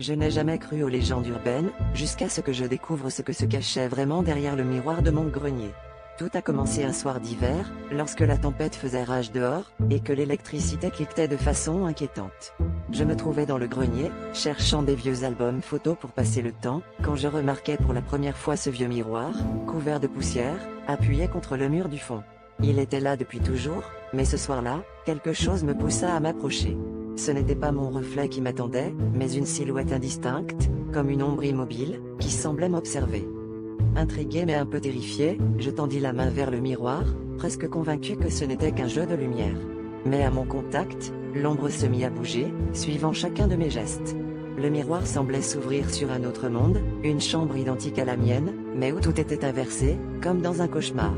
Je n'ai jamais cru aux légendes urbaines, jusqu'à ce que je découvre ce que se cachait vraiment derrière le miroir de mon grenier. Tout a commencé un soir d'hiver, lorsque la tempête faisait rage dehors, et que l'électricité cliquetait de façon inquiétante. Je me trouvais dans le grenier, cherchant des vieux albums photos pour passer le temps, quand je remarquai pour la première fois ce vieux miroir, couvert de poussière, appuyé contre le mur du fond. Il était là depuis toujours, mais ce soir-là, quelque chose me poussa à m'approcher. Ce n'était pas mon reflet qui m'attendait, mais une silhouette indistincte, comme une ombre immobile, qui semblait m'observer. Intrigué mais un peu terrifié, je tendis la main vers le miroir, presque convaincu que ce n'était qu'un jeu de lumière. Mais à mon contact, l'ombre se mit à bouger, suivant chacun de mes gestes. Le miroir semblait s'ouvrir sur un autre monde, une chambre identique à la mienne, mais où tout était inversé, comme dans un cauchemar.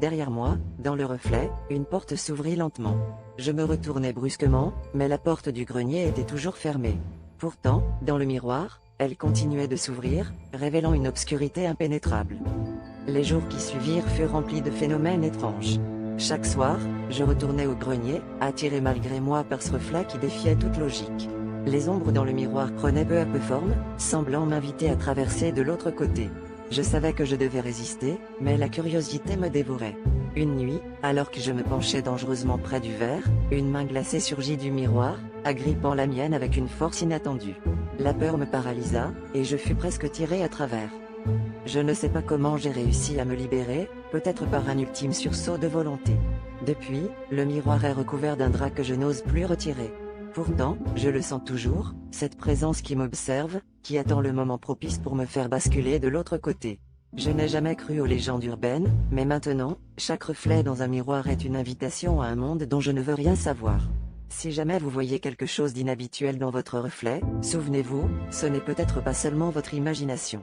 Derrière moi, dans le reflet, une porte s'ouvrit lentement. Je me retournai brusquement, mais la porte du grenier était toujours fermée. Pourtant, dans le miroir, elle continuait de s'ouvrir, révélant une obscurité impénétrable. Les jours qui suivirent furent remplis de phénomènes étranges. Chaque soir, je retournais au grenier, attiré malgré moi par ce reflet qui défiait toute logique. Les ombres dans le miroir prenaient peu à peu forme, semblant m'inviter à traverser de l'autre côté. Je savais que je devais résister, mais la curiosité me dévorait. Une nuit, alors que je me penchais dangereusement près du verre, une main glacée surgit du miroir, agrippant la mienne avec une force inattendue. La peur me paralysa, et je fus presque tiré à travers. Je ne sais pas comment j'ai réussi à me libérer, peut-être par un ultime sursaut de volonté. Depuis, le miroir est recouvert d'un drap que je n'ose plus retirer. Pourtant, je le sens toujours, cette présence qui m'observe, qui attend le moment propice pour me faire basculer de l'autre côté. Je n'ai jamais cru aux légendes urbaines, mais maintenant, chaque reflet dans un miroir est une invitation à un monde dont je ne veux rien savoir. Si jamais vous voyez quelque chose d'inhabituel dans votre reflet, souvenez-vous, ce n'est peut-être pas seulement votre imagination.